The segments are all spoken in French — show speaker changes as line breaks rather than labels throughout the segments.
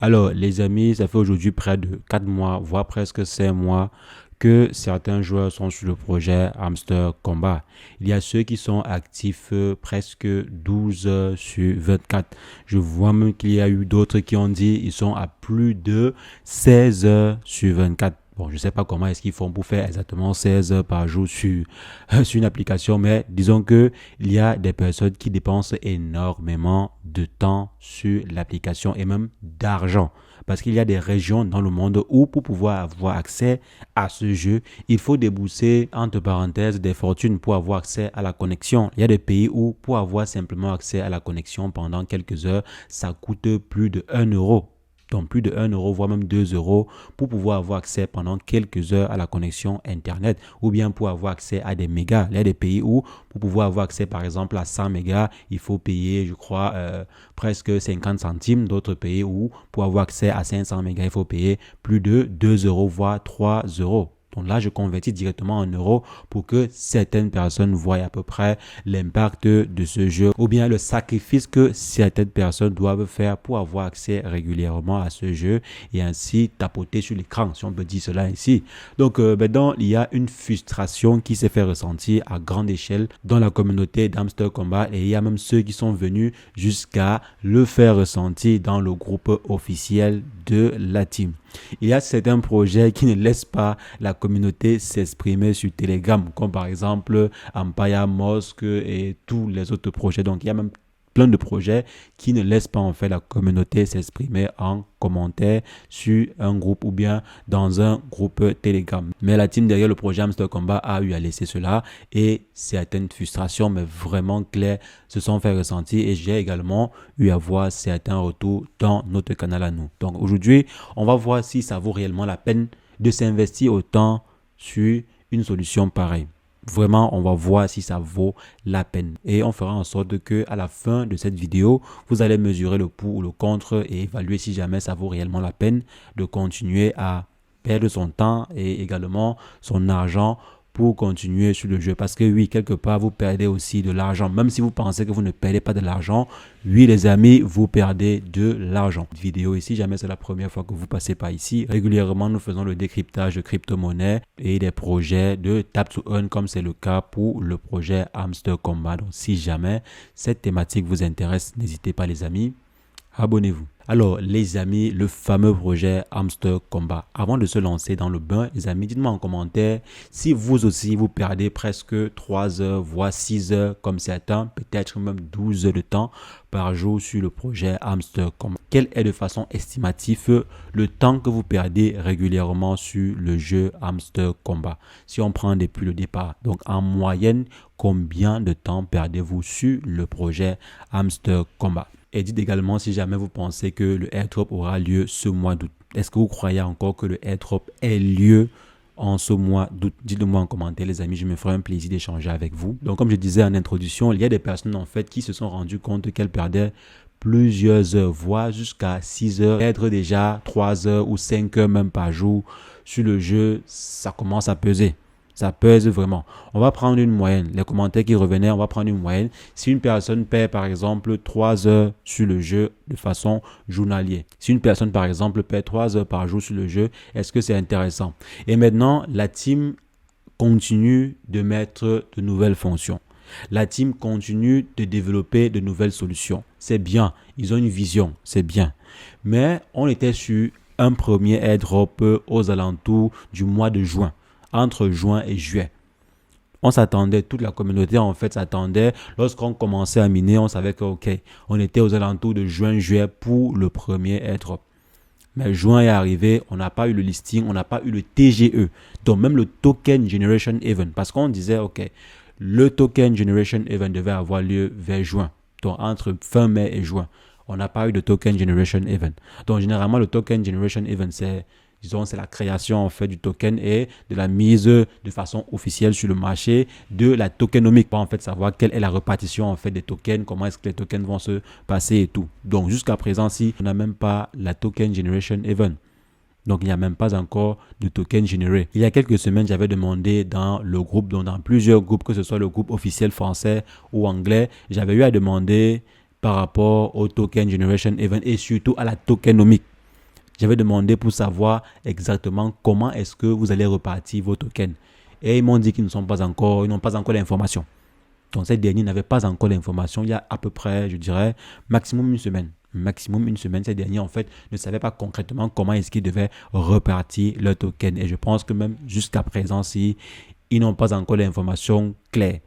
Alors, les amis, ça fait aujourd'hui près de 4 mois, voire presque 5 mois que certains joueurs sont sur le projet Hamster Combat. Il y a ceux qui sont actifs presque 12 heures sur 24. Je vois même qu'il y a eu d'autres qui ont dit qu'ils sont à plus de 16 heures sur 24. Bon, je ne sais pas comment est-ce qu'ils font pour faire exactement 16 heures par jour sur une application, mais disons que il y a des personnes qui dépensent énormément de temps sur l'application et même d'argent. Parce qu'il y a des régions dans le monde où pour pouvoir avoir accès à ce jeu, il faut débourser, entre parenthèses, des fortunes pour avoir accès à la connexion. Il y a des pays où pour avoir simplement accès à la connexion pendant quelques heures, ça coûte plus de 1 euro. Donc plus de 1 euro, voire même 2 euros pour pouvoir avoir accès pendant quelques heures à la connexion Internet ou bien pour avoir accès à des mégas. Il y a des pays où pour pouvoir avoir accès par exemple à 100 mégas, il faut payer, je crois, presque 50 centimes. D'autres pays où pour avoir accès à 500 mégas, il faut payer plus de 2 euros, voire 3 euros. Donc là, je convertis directement en euros pour que certaines personnes voient à peu près l'impact de ce jeu ou bien le sacrifice que certaines personnes doivent faire pour avoir accès régulièrement à ce jeu et ainsi tapoter sur l'écran, si on peut dire cela ainsi. Donc maintenant, il y a une frustration qui s'est fait ressentir à grande échelle dans la communauté d'Hamster Combat et il y a même ceux qui sont venus jusqu'à le faire ressentir dans le groupe officiel de la team. Il y a certains projets qui ne laissent pas la communauté s'exprimer sur Telegram, comme par exemple Empire Mosque et tous les autres projets. Donc, il y a même plein de projets qui ne laissent pas en fait la communauté s'exprimer en commentaire sur un groupe ou bien dans un groupe Telegram. Mais la team derrière le projet Hamster Combat a eu à laisser cela et certaines frustrations, mais vraiment claires, se sont fait ressentir et j'ai également eu à voir certains retours dans notre canal à nous. Donc aujourd'hui, on va voir si ça vaut réellement la peine de s'investir autant sur une solution pareille. Vraiment, on va voir si ça vaut la peine. Et on fera en sorte que à la fin de cette vidéo, vous allez mesurer le pour ou le contre et évaluer si jamais ça vaut réellement la peine de continuer à perdre son temps et également son argent pour continuer sur le jeu. Parce que oui, quelque part, vous perdez aussi de l'argent. Même si vous pensez que vous ne perdez pas de l'argent, oui, les amis, vous perdez de l'argent. Vidéo ici, jamais c'est la première fois que vous passez par ici. Régulièrement, nous faisons le décryptage de crypto-monnaies et des projets de tap to earn, comme c'est le cas pour le projet Hamster Combat. Donc, si jamais cette thématique vous intéresse, n'hésitez pas, les amis, abonnez-vous. Alors, les amis, le fameux projet Hamster Combat. Avant de se lancer dans le bain, les amis, dites-moi en commentaire si vous aussi, vous perdez presque 3 heures, voire 6 heures, comme certains, peut-être même 12 heures de temps par jour sur le projet Hamster Combat. Quel est de façon estimative le temps que vous perdez régulièrement sur le jeu Hamster Combat? Si on prend depuis le départ, donc en moyenne, combien de temps perdez-vous sur le projet Hamster Combat? Et dites également si jamais vous pensez que le airdrop aura lieu ce mois d'août. Est-ce que vous croyez encore que le airdrop ait lieu en ce mois d'août? Dites-le moi en commentaire, les amis, je me ferai un plaisir d'échanger avec vous. Donc comme je disais en introduction, il y a des personnes en fait qui se sont rendues compte qu'elles perdaient plusieurs heures, voire jusqu'à 6 heures, être déjà 3 heures ou 5 heures même par jour sur le jeu, ça commence à peser. Ça pèse vraiment. On va prendre une moyenne. Les commentaires qui revenaient, on va prendre une moyenne. Si une personne perd par exemple 3 heures sur le jeu de façon journalière. Si une personne par exemple perd 3 heures par jour sur le jeu, est-ce que c'est intéressant? Et maintenant, la team continue de mettre de nouvelles fonctions. La team continue de développer de nouvelles solutions. C'est bien. Ils ont une vision. C'est bien. Mais on était sur un premier airdrop aux alentours du mois de juin. Entre juin et juillet. On s'attendait, toute la communauté en fait s'attendait. Lorsqu'on commençait à miner, on savait que ok, on était aux alentours de juin-juillet pour le premier airdrop. Mais juin est arrivé, on n'a pas eu le listing, on n'a pas eu le TGE. Donc même le Token Generation Event. Parce qu'on disait ok, le Token Generation Event devait avoir lieu vers juin. Donc entre fin mai et juin. On n'a pas eu de Token Generation Event. Donc généralement le Token Generation Event c'est la création en fait du token et de la mise de façon officielle sur le marché de la tokenomique pour en fait savoir quelle est la répartition en fait des tokens, comment est-ce que les tokens vont se passer et tout. Donc jusqu'à présent, si on n'a même pas la token generation event. Donc, il n'y a même pas encore de token généré. Il y a quelques semaines, j'avais demandé dans le groupe, donc dans plusieurs groupes, que ce soit le groupe officiel français ou anglais, j'avais eu à demander par rapport au token generation event et surtout à la tokenomique. J'avais demandé pour savoir exactement comment est-ce que vous allez repartir vos tokens. Et ils m'ont dit qu'ils n'ont pas encore l'information. Donc, ces derniers n'avaient pas encore l'information. Il y a à peu près, je dirais, maximum une semaine. Ces derniers, en fait, ne savaient pas concrètement comment est-ce qu'ils devaient repartir leur token. Et je pense que même jusqu'à présent, si ils n'ont pas encore l'information claire.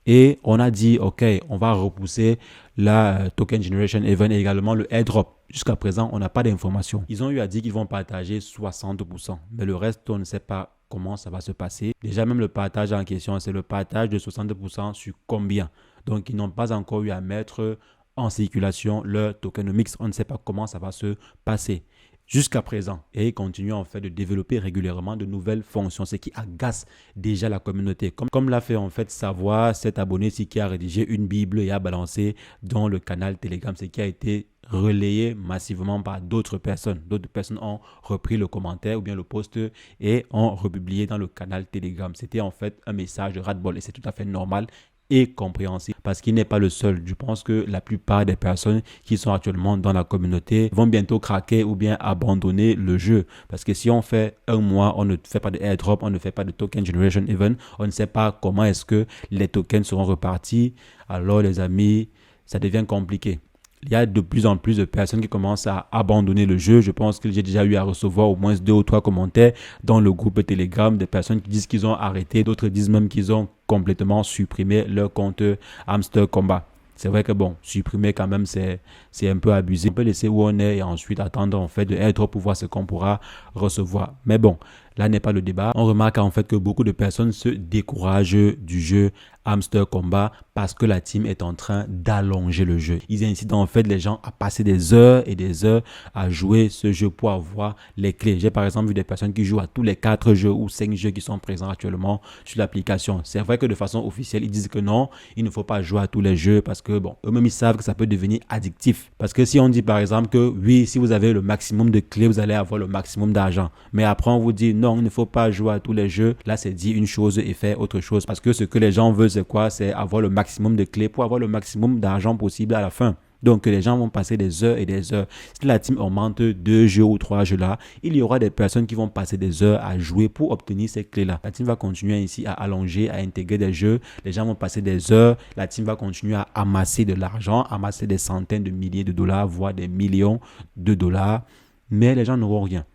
Et on a dit, OK, on va repousser la Token Generation Event et également le airdrop. Jusqu'à présent, on n'a pas d'informations. Ils ont eu à dire qu'ils vont partager 60%. Mais le reste, on ne sait pas comment ça va se passer. Déjà, même le partage en question, c'est le partage de 60% sur combien. Donc, ils n'ont pas encore eu à mettre en circulation leur tokenomics. On ne sait pas comment ça va se passer jusqu'à présent. Et ils continuent en fait de développer régulièrement de nouvelles fonctions, ce qui agace déjà la communauté. Comme l'a fait en fait savoir cet abonné-ci qui a rédigé une Bible et a balancé dans le canal Telegram, ce qui a été relayé massivement par d'autres personnes. D'autres personnes ont repris le commentaire ou bien le post et ont republié dans le canal Telegram. C'était en fait un message de ras-le-bol et c'est tout à fait normal et compréhensible parce qu'il n'est pas le seul. Je pense que la plupart des personnes qui sont actuellement dans la communauté vont bientôt craquer ou bien abandonner le jeu parce que si on fait un mois, on ne fait pas de airdrop, on ne fait pas de token generation event, on ne sait pas comment est-ce que les tokens seront repartis. Alors les amis, ça devient compliqué. Il y a de plus en plus de personnes qui commencent à abandonner le jeu. Je pense que j'ai déjà eu à recevoir au moins 2 ou 3 commentaires dans le groupe Telegram des personnes qui disent qu'ils ont arrêté. D'autres disent même qu'ils ont complètement supprimé leur compte Hamster Combat. C'est vrai que bon, supprimer quand même, c'est un peu abusé. On peut laisser où on est et ensuite attendre en fait de airdrop pour voir ce qu'on pourra recevoir. Mais bon, là n'est pas le débat. On remarque en fait que beaucoup de personnes se découragent du jeu Hamster Combat parce que la team est en train d'allonger le jeu. Ils incitent en fait les gens à passer des heures et des heures à jouer ce jeu pour avoir les clés. J'ai par exemple vu des personnes qui jouent à tous les 4 jeux ou 5 jeux qui sont présents actuellement sur l'application. C'est vrai que de façon officielle, ils disent que non, il ne faut pas jouer à tous les jeux parce que bon, eux-mêmes ils savent que ça peut devenir addictif. Parce que si on dit par exemple que oui, si vous avez le maximum de clés, vous allez avoir le maximum d'argent. Mais après on vous dit non, il ne faut pas jouer à tous les jeux. Là, c'est dit une chose et fait autre chose. Parce que ce que les gens veulent, c'est quoi? C'est avoir le maximum de clés pour avoir le maximum d'argent possible à la fin. Donc, les gens vont passer des heures et des heures. Si la team augmente 2 jeux ou 3 jeux là, il y aura des personnes qui vont passer des heures à jouer pour obtenir ces clés-là. La team va continuer ici à allonger, à intégrer des jeux. Les gens vont passer des heures. La team va continuer à amasser de l'argent, amasser des centaines de milliers de dollars, voire des millions de dollars. Mais les gens n'auront rien.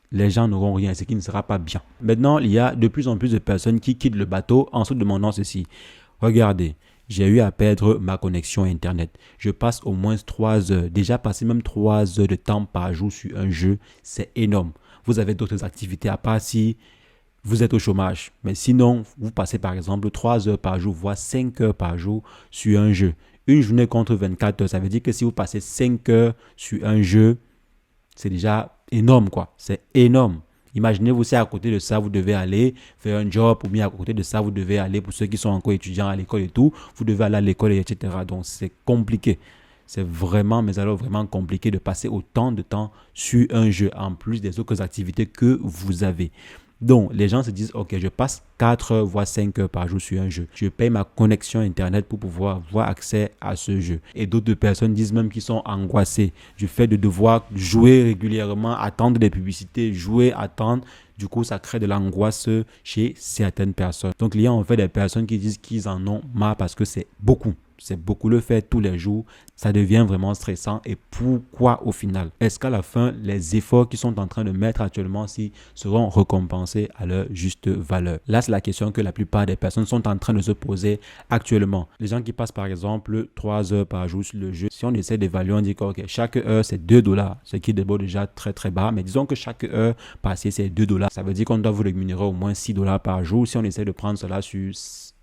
Les gens n'auront rien, ce qui ne sera pas bien. Maintenant, il y a de plus en plus de personnes qui quittent le bateau en se demandant ceci. Regardez, j'ai eu à perdre ma connexion Internet. Je passe au moins 3 heures. Déjà passer même 3 heures de temps par jour sur un jeu, c'est énorme. Vous avez d'autres activités à part si vous êtes au chômage. Mais sinon, vous passez par exemple 3 heures par jour, voire 5 heures par jour sur un jeu. Une journée contre 24 heures, ça veut dire que si vous passez 5 heures sur un jeu, c'est déjà énorme quoi. C'est énorme. Imaginez-vous si à côté de ça, vous devez aller faire un job ou bien à côté de ça, vous devez aller, pour ceux qui sont encore étudiants à l'école et tout, vous devez aller à l'école, etc. Donc, c'est compliqué. C'est vraiment, mais alors vraiment compliqué de passer autant de temps sur un jeu en plus des autres activités que vous avez. Donc, les gens se disent, ok, je passe 4 heures, voire 5 heures par jour sur un jeu. Je paye ma connexion Internet pour pouvoir avoir accès à ce jeu. Et d'autres personnes disent même qu'ils sont angoissés du fait de devoir jouer régulièrement, attendre des publicités, jouer, attendre. Du coup, ça crée de l'angoisse chez certaines personnes. Donc, il y a en fait des personnes qui disent qu'ils en ont marre parce que c'est beaucoup. C'est beaucoup le faire tous les jours. Ça devient vraiment stressant. Et pourquoi au final? Est-ce qu'à la fin, les efforts qu'ils sont en train de mettre actuellement seront récompensés à leur juste valeur? Là, c'est la question que la plupart des personnes sont en train de se poser actuellement. Les gens qui passent par exemple 3 heures par jour sur le jeu, si on essaie d'évaluer, on dit que okay, chaque heure c'est 2 dollars, ce qui est d'abord déjà très très bas. Mais disons que chaque heure passée c'est 2 dollars. Ça veut dire qu'on doit vous rémunérer au moins 6 dollars par jour si on essaie de prendre cela sur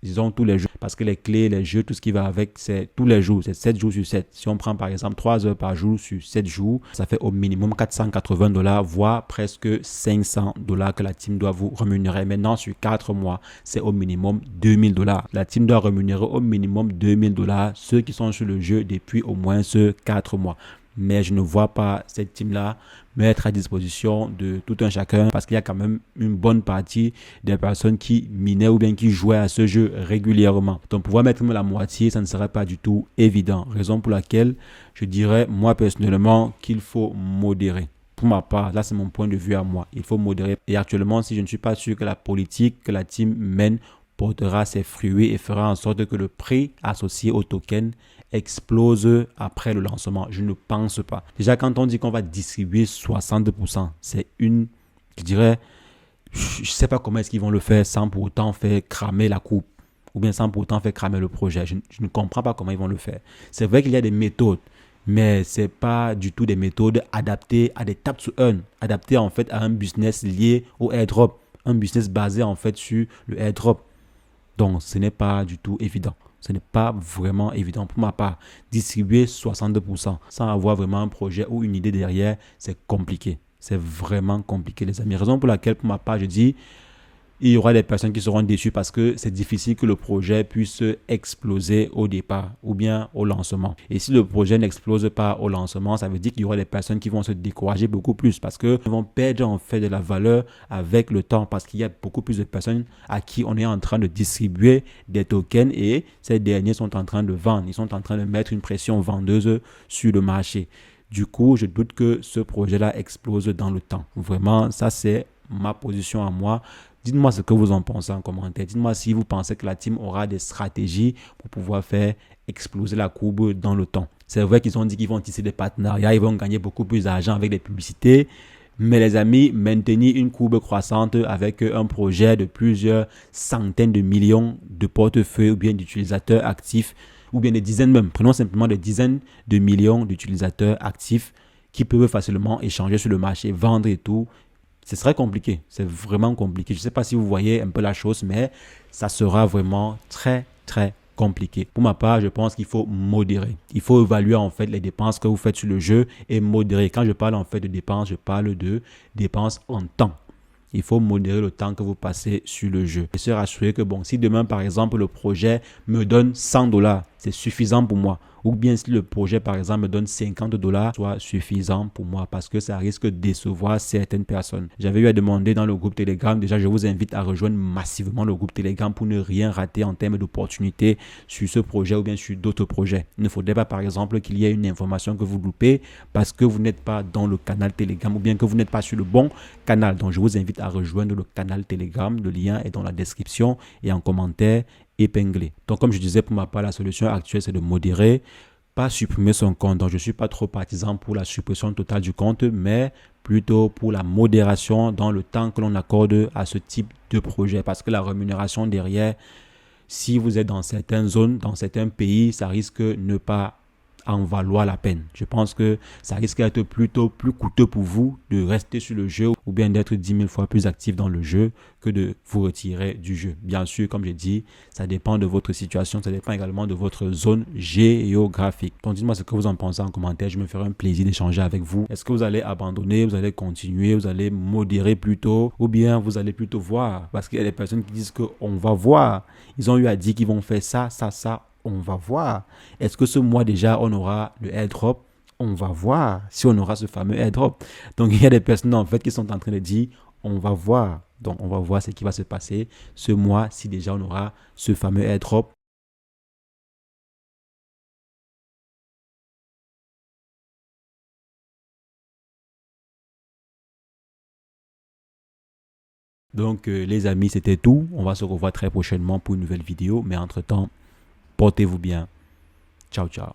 disons tous les jours, parce que les clés, les jeux, tout ce qui va avec, c'est tous les jours, c'est 7 jours sur 7. Si on prend par exemple 3 heures par jour sur 7 jours, ça fait au minimum 480 dollars, voire presque 500 dollars que la team doit vous rémunérer. Maintenant, sur 4 mois, c'est au minimum 2000 dollars. La team doit rémunérer au minimum 2000 dollars ceux qui sont sur le jeu depuis au moins ce 4 mois. Mais je ne vois pas cette team-là mettre à disposition de tout un chacun parce qu'il y a quand même une bonne partie des personnes qui minaient ou bien qui jouaient à ce jeu régulièrement. Donc pouvoir mettre la moitié, ça ne serait pas du tout évident. Raison pour laquelle je dirais moi personnellement qu'il faut modérer. Pour ma part, là c'est mon point de vue à moi. Il faut modérer. Et actuellement, si je ne suis pas sûr que la politique que la team mène portera ses fruits et fera en sorte que le prix associé au token explose après le lancement. Je ne pense pas. Déjà, quand on dit qu'on va distribuer 60%, c'est je dirais, je ne sais pas comment est-ce qu'ils vont le faire sans pour autant faire cramer la coupe ou bien sans pour autant faire cramer le projet. Je ne comprends pas comment ils vont le faire. C'est vrai qu'il y a des méthodes, mais ce n'est pas du tout des méthodes adaptées à des tap to earn, adaptées en fait à un business lié au airdrop, un business basé en fait sur le airdrop. Donc, ce n'est pas du tout évident. Ce n'est pas vraiment évident pour ma part. Distribuer 62% sans avoir vraiment un projet ou une idée derrière, c'est compliqué. C'est vraiment compliqué, les amis. Raison pour laquelle, pour ma part, je dis il y aura des personnes qui seront déçues parce que c'est difficile que le projet puisse exploser au départ ou bien au lancement. Et si le projet n'explose pas au lancement, ça veut dire qu'il y aura des personnes qui vont se décourager beaucoup plus parce qu'ils vont perdre en fait de la valeur avec le temps parce qu'il y a beaucoup plus de personnes à qui on est en train de distribuer des tokens et ces derniers sont en train de vendre. Ils sont en train de mettre une pression vendeuse sur le marché. Du coup, je doute que ce projet-là explose dans le temps. Vraiment, ça c'est ma position à moi. Dites-moi ce que vous en pensez en commentaire. Dites-moi si vous pensez que la team aura des stratégies pour pouvoir faire exploser la courbe dans le temps. C'est vrai qu'ils ont dit qu'ils vont tisser des partenariats, ils vont gagner beaucoup plus d'argent avec des publicités. Mais les amis, maintenir une courbe croissante avec un projet de plusieurs centaines de millions de portefeuilles ou bien d'utilisateurs actifs, ou bien des dizaines même, prenons simplement des dizaines de millions d'utilisateurs actifs qui peuvent facilement échanger sur le marché, vendre et tout. Ce serait compliqué, c'est vraiment compliqué. Je ne sais pas si vous voyez un peu la chose, mais ça sera vraiment très, très compliqué. Pour ma part, je pense qu'il faut modérer. Il faut évaluer en fait les dépenses que vous faites sur le jeu et modérer. Quand je parle en fait de dépenses, je parle de dépenses en temps. Il faut modérer le temps que vous passez sur le jeu. Et se rassurer que bon, si demain par exemple le projet me donne 100 $, c'est suffisant pour moi. Ou bien si le projet par exemple me donne 50 $, soit suffisant pour moi parce que ça risque de décevoir certaines personnes. J'avais eu à demander dans le groupe Telegram, déjà je vous invite à rejoindre massivement le groupe Telegram pour ne rien rater en termes d'opportunités sur ce projet ou bien sur d'autres projets. Il ne faudrait pas par exemple qu'il y ait une information que vous loupez parce que vous n'êtes pas dans le canal Telegram ou bien que vous n'êtes pas sur le bon canal. Donc je vous invite à rejoindre le canal Telegram. Le lien est dans la description et en commentaire épinglé. Donc comme je disais, pour ma part, la solution actuelle c'est de modérer, pas supprimer son compte. Donc je ne suis pas trop partisan pour la suppression totale du compte, mais plutôt pour la modération dans le temps que l'on accorde à ce type de projet. Parce que la rémunération derrière, si vous êtes dans certaines zones, dans certains pays, ça risque de ne pas en valoir la peine. Je pense que ça risque d'être plutôt plus coûteux pour vous de rester sur le jeu ou bien d'être 10 000 fois plus actif dans le jeu que de vous retirer du jeu. Bien sûr, comme je dis, ça dépend de votre situation, ça dépend également de votre zone géographique. Donc dites-moi ce que vous en pensez en commentaire, je me ferai un plaisir d'échanger avec vous. Est-ce que vous allez abandonner, vous allez continuer, vous allez modérer plutôt ou bien vous allez plutôt voir? Parce qu'il y a des personnes qui disent qu'on va voir. Ils ont eu à dire qu'ils vont faire ça, ça, ça. On va voir. Est-ce que ce mois déjà, on aura le airdrop? On va voir si on aura ce fameux airdrop. Donc, il y a des personnes en fait qui sont en train de dire, on va voir. Donc, on va voir ce qui va se passer ce mois si déjà on aura ce fameux airdrop. Donc, les amis, c'était tout. On va se revoir très prochainement pour une nouvelle vidéo. Mais entre-temps, portez-vous bien. Ciao, ciao.